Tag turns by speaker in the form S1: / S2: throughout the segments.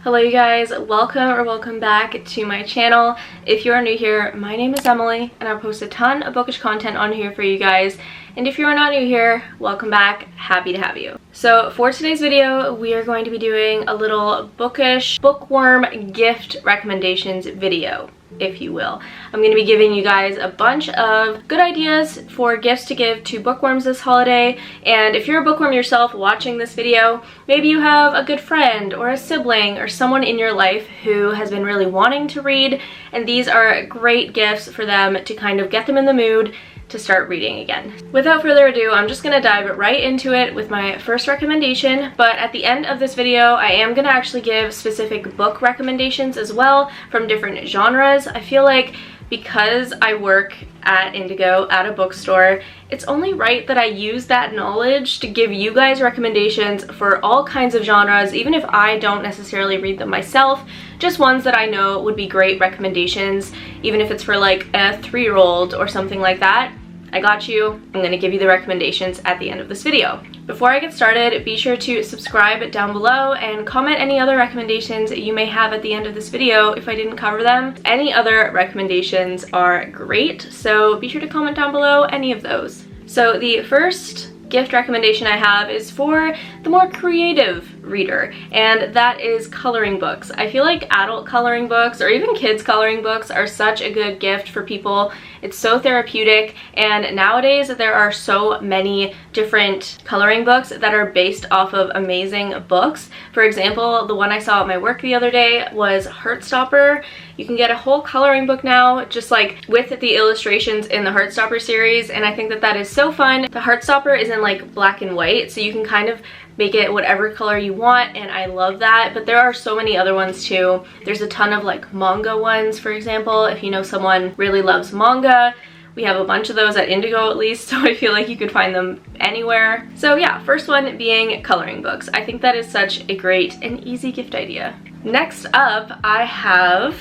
S1: Hello you guys, welcome back to my channel. If you are new here, my name is Emily and I post a ton of bookish content on here for you guys. And if you are not new here, welcome back, happy to have you. So for today's video, we are going to be doing a little bookish bookworm gift recommendations video, if you will. I'm going to be giving you guys a bunch of good ideas for gifts to give to bookworms this holiday. And if you're a bookworm yourself watching this video, maybe you have a good friend or a sibling or someone in your life who has been really wanting to read, and these are great gifts for them to kind of get them in the mood to start reading again. Without further ado, I'm just gonna dive right into it with my first recommendation, but at the end of this video, I am gonna actually give specific book recommendations as well from different genres. I feel like because I work at Indigo, at a bookstore, it's only right that I use that knowledge to give you guys recommendations for all kinds of genres, even if I don't necessarily read them myself, just ones that I know would be great recommendations, even if it's for like a 3-year-old or something like that. I got you. I'm going to give you the recommendations at the end of this video. Before I get started, be sure to subscribe down below and comment any other recommendations you may have at the end of this video if I didn't cover them. Any other recommendations are great, so be sure to comment down below any of those. So the first gift recommendation I have is for the more creative reader, and that is coloring books. I feel like adult coloring books or even kids coloring books are such a good gift for people. It's so therapeutic, and nowadays there are so many different coloring books that are based off of amazing books. For example, the one I saw at my work the other day was Heartstopper. You can get a whole coloring book now, just like with the illustrations in the Heartstopper series, and I think that that is so fun. The Heartstopper is in like black and white, so you can kind of make it whatever color you want, and I love that. But there are so many other ones too. There's a ton of like manga ones, for example. If you know someone really loves manga, we have a bunch of those at Indigo at least, so I feel like you could find them anywhere. So yeah, first one being coloring books. I think that is such a great and easy gift idea. Next up, I have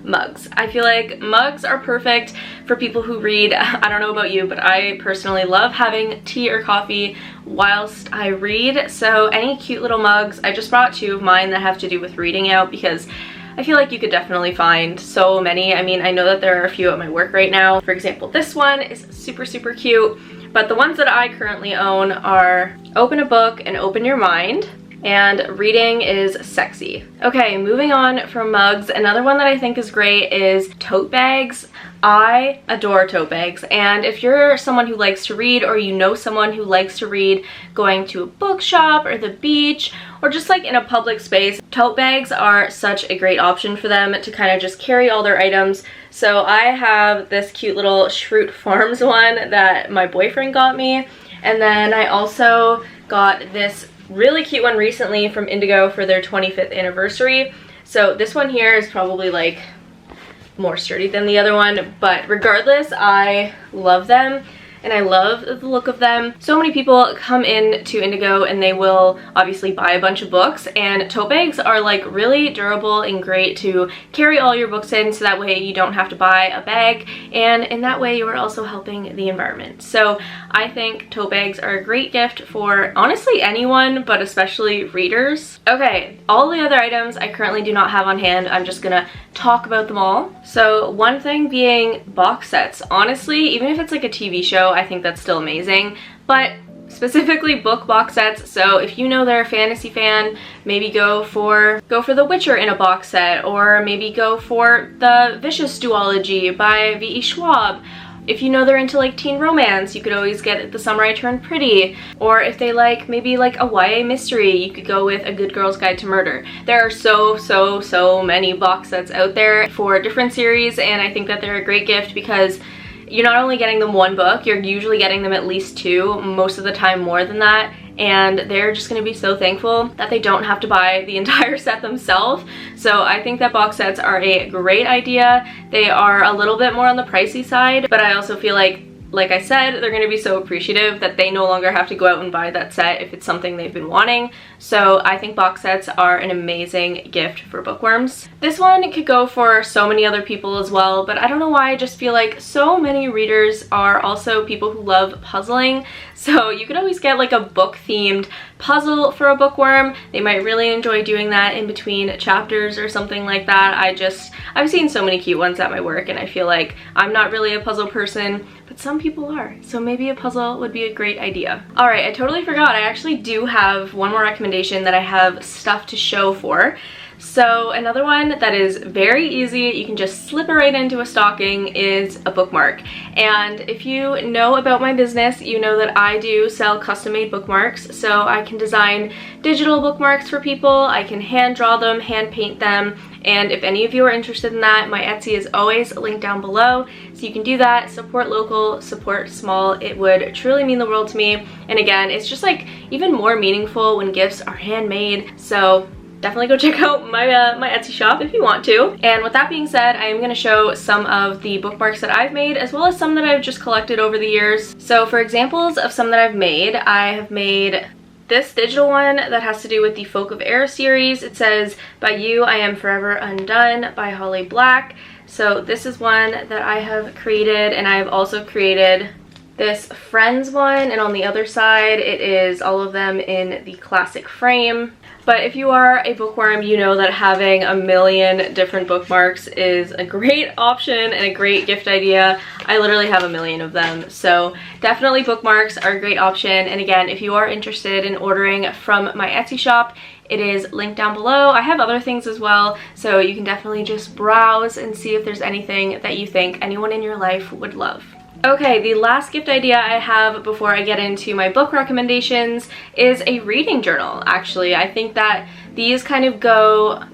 S1: mugs. I feel like mugs are perfect for people who read. I don't know about you, but I personally love having tea or coffee whilst I read. So any cute little mugs, I just brought 2 of mine that have to do with reading out because I feel like you could definitely find so many. I mean, I know that there are a few at my work right now. For example, this one is super cute, but the ones that I currently own are Open a Book and Open Your Mind, and Reading is Sexy. Okay, moving on from mugs, another one that I think is great is tote bags. I adore tote bags, and if you're someone who likes to read, or you know someone who likes to read going to a bookshop or the beach or just like in a public space, tote bags are such a great option for them to kind of just carry all their items. So I have this cute little Schrute Farms one that my boyfriend got me, and then I also got this really cute one recently from Indigo for their 25th anniversary. So this one here is probably like more sturdy than the other one, but regardless, I love them and I love the look of them. So many people come in to Indigo and they will obviously buy a bunch of books, and tote bags are like really durable and great to carry all your books in, so that way you don't have to buy a bag, and in that way you are also helping the environment. So I think tote bags are a great gift for honestly anyone, but especially readers. Okay, all the other items I currently do not have on hand. I'm just gonna talk about them all. So one thing being box sets. Honestly, even if it's like a TV show, I think that's still amazing, but specifically book box sets. So if you know they're a fantasy fan, maybe go for The Witcher in a box set, or maybe go for the Vicious duology by V.E. Schwab. If you know they're into like teen romance, you could always get The Summer I Turned Pretty. Or if they like maybe like a YA mystery, you could go with A Good Girl's Guide to Murder. There are so many box sets out there for different series, and I think that they're a great gift because you're not only getting them one book, you're usually getting them at least 2, most of the time more than that, and they're just going to be so thankful that they don't have to buy the entire set themselves. So I think that box sets are a great idea. They are a little bit more on the pricey side, but I also feel like I said, they're going to be so appreciative that they no longer have to go out and buy that set if it's something they've been wanting. So I think box sets are an amazing gift for bookworms. This one could go for so many other people as well, but I don't know why, I just feel like so many readers are also people who love puzzling. So you could always get like a book themed puzzle for a bookworm. They might really enjoy doing that in between chapters or something like that. I've seen so many cute ones at my work, and I feel like I'm not really a puzzle person, but some people are. So maybe a puzzle would be a great idea. All right, I totally forgot. I actually do have one more recommendation that I have stuff to show for. So another one that is very easy, you can just slip it right into a stocking, is a bookmark. And if you know about my business, you know that I do sell custom-made bookmarks. So I can design digital bookmarks for people, I can hand draw them, hand paint them, and if any of you are interested in that, my Etsy is always linked down below. So you can do that, support local, support small. It would truly mean the world to me. And again, it's just like even more meaningful when gifts are handmade. So definitely go check out my Etsy shop if you want to. And with that being said, I am going to show some of the bookmarks that I've made, as well as some that I've just collected over the years. So for examples of some that I've made, I have made this digital one that has to do with the Folk of Air series. It says, "By You I Am Forever Undone" by Holly Black. So this is one that I have created, and I have also created this Friends one, and on the other side it is all of them in the classic frame. But if you are a bookworm, you know that having a million different bookmarks is a great option and a great gift idea. I literally have a million of them, so definitely bookmarks are a great option. And again, if you are interested in ordering from my Etsy shop, it is linked down below. I have other things as well, so you can definitely just browse and see if there's anything that you think anyone in your life would love. Okay, the last gift idea I have before I get into my book recommendations is a reading journal. Actually, I think that these kind of go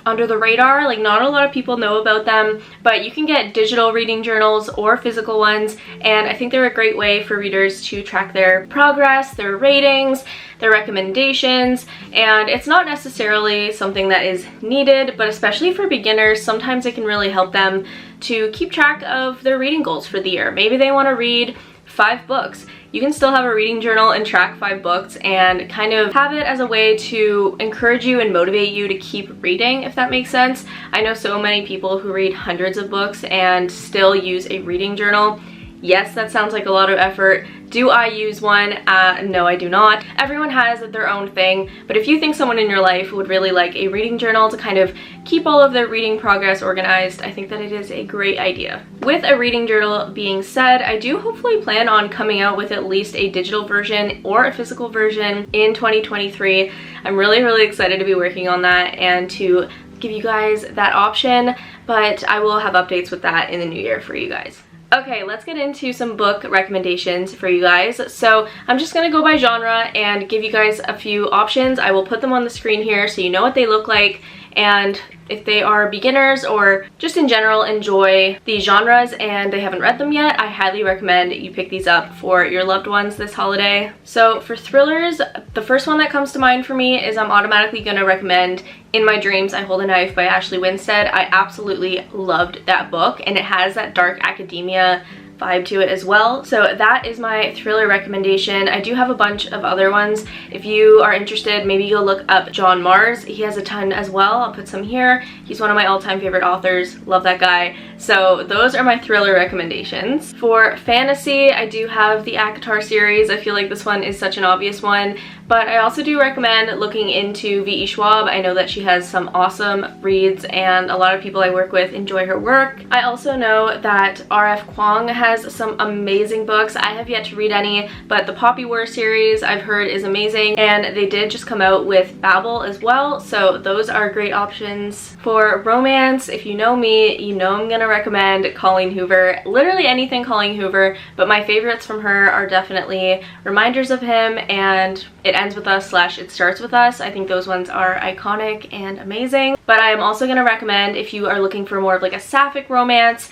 S1: under the radar, like not a lot of people know about them, but you can get digital reading journals or physical ones, and I think they're a great way for readers to track their progress, their ratings, their recommendations. And it's not necessarily something that is needed, but especially for beginners, sometimes it can really help them to keep track of their reading goals for the year. Maybe they want to read 5 books. You can still have a reading journal and track 5 books and kind of have it as a way to encourage you and motivate you to keep reading, if that makes sense. I know so many people who read hundreds of books and still use a reading journal. Yes, that sounds like a lot of effort. Do I use one? No, I do not. Everyone has their own thing, but if you think someone in your life would really like a reading journal to kind of keep all of their reading progress organized, I think that it is a great idea. With a reading journal being said, I do hopefully plan on coming out with at least a digital version or a physical version in 2023. I'm really excited to be working on that and to give you guys that option, but I will have updates with that in the new year for you guys. Okay, let's get into some book recommendations for you guys. So I'm just gonna go by genre and give you guys a few options. I will put them on the screen here so you know what they look like, and if they are beginners or just in general enjoy these genres and they haven't read them yet, I highly recommend you pick these up for your loved ones this holiday. So for thrillers, the first one that comes to mind for me is I'm automatically gonna recommend In My Dreams I Hold a Knife by Ashley Winstead. I absolutely loved that book, and it has that dark academia vibe to it as well. So that is my thriller recommendation. I do have a bunch of other ones. If you are interested, maybe go look up John Mars. He has a ton as well. I'll put some here. He's one of my all-time favorite authors. Love that guy. So those are my thriller recommendations. For fantasy, I do have the ACOTAR series. I feel like this one is such an obvious one, but I also do recommend looking into V.E. Schwab. I know that she has some awesome reads, and a lot of people I work with enjoy her work. I also know that R.F. Kuang has some amazing books. I have yet to read any, but the Poppy War series I've heard is amazing, and they did just come out with Babel as well, so those are great options. For romance, if you know me, you know I'm gonna recommend Colleen Hoover. Literally anything Colleen Hoover, but my favorites from her are definitely Reminders of Him and It Ends With Us / It Starts With Us. I think those ones are iconic and amazing. But I am also gonna recommend, if you are looking for more of like a sapphic romance,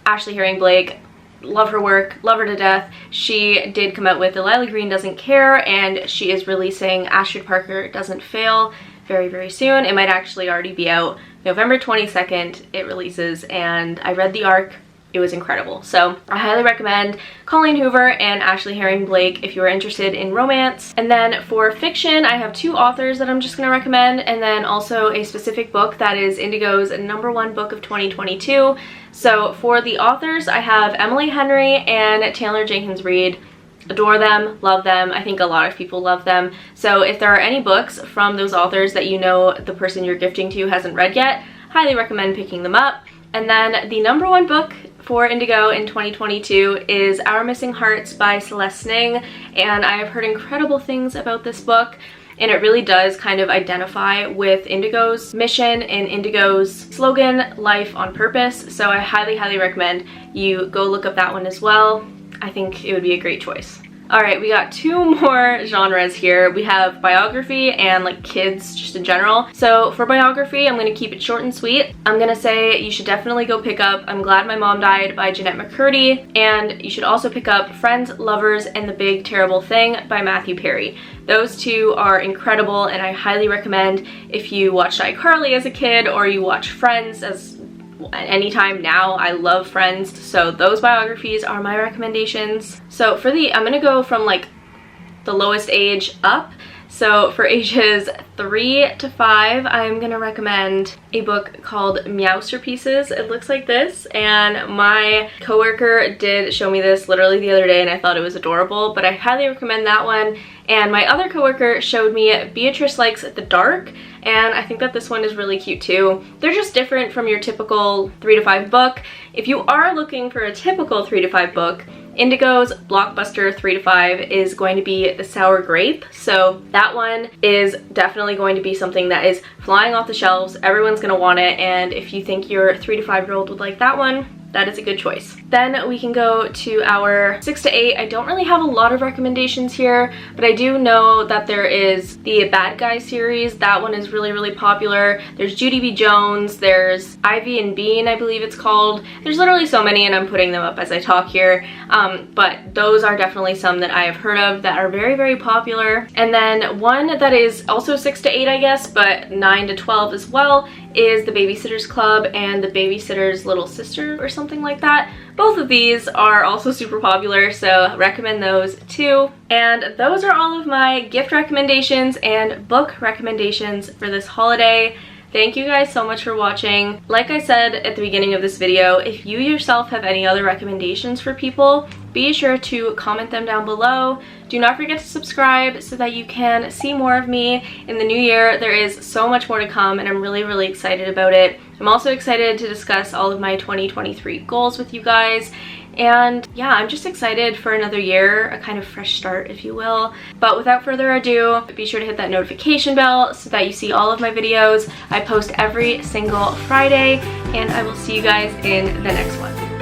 S1: Ashley Herring Blake. Love her work, love her to death. She did come out with Delilah Green Doesn't Care, and she is releasing Ashford Parker Doesn't Fail very soon. It might actually already be out. November 22nd it releases, and I read the arc. It was incredible. So I highly recommend Colleen Hoover and Ashley Herring Blake if you are interested in romance. And then for fiction, I have 2 authors that I'm just gonna recommend, and then also a specific book that is Indigo's #1 book of 2022. So for the authors, I have Emily Henry and Taylor Jenkins Reid. adore them, love them. I think a lot of people love them. So if there are any books from those authors that you know the person you're gifting to hasn't read yet, highly recommend picking them up. And then the #1 book for Indigo in 2022 is Our Missing Hearts by Celeste Ning, and I have heard incredible things about this book, and it really does kind of identify with Indigo's mission and Indigo's slogan, Life on Purpose. So I highly, highly recommend you go look up that one as well. I think it would be a great choice. Alright, we got 2 more genres here. We have biography and like kids just in general. So for biography, I'm going to keep it short and sweet. I'm going to say you should definitely go pick up I'm Glad My Mom Died by Jeanette McCurdy, and you should also pick up Friends, Lovers, and the Big Terrible Thing by Matthew Perry. Those 2 are incredible, and I highly recommend if you watched iCarly as a kid or you watch Friends as anytime now. I love Friends, so those biographies are my recommendations. So for I'm gonna go from like the lowest age up. So for ages 3 to 5, I'm gonna recommend a book called Meowsterpieces. It looks like this, and my coworker did show me this literally the other day, and I thought it was adorable, but I highly recommend that one. And my other coworker showed me Beatrice Likes the Dark, and I think that this one is really cute too. They're just different from your typical 3 to 5 book. If you are looking for a typical 3 to 5 book, Indigo's blockbuster 3 to 5 is going to be The Sour Grape. So that one is definitely going to be something that is flying off the shelves. Everyone's going to want it, and if you think your 3 to 5-year-old would like that one, that is a good choice. Then we can go to our 6 to 8. I don't really have a lot of recommendations here, but I do know that there is the Bad Guy series. That one is really, really popular. There's Judy B. Jones, there's Ivy and Bean, I believe it's called. There's literally so many, and I'm putting them up as I talk here. But those are definitely some that I have heard of that are very, very popular. And then one that is also 6 to 8, I guess, but 9 to 12 as well, is The Babysitter's Club and The Babysitter's Little Sister or something like that. Both of these are also super popular, so recommend those too. And those are all of my gift recommendations and book recommendations for this holiday. Thank you guys so much for watching. Like I said at the beginning of this video, if you yourself have any other recommendations for people, be sure to comment them down below. Do not forget to subscribe so that you can see more of me in the new year. There is so much more to come, and I'm really, really excited about it. I'm also excited to discuss all of my 2023 goals with you guys. And yeah, I'm just excited for another year, a kind of fresh start, if you will. But without further ado, be sure to hit that notification bell so that you see all of my videos. I post every single Friday, and I will see you guys in the next one.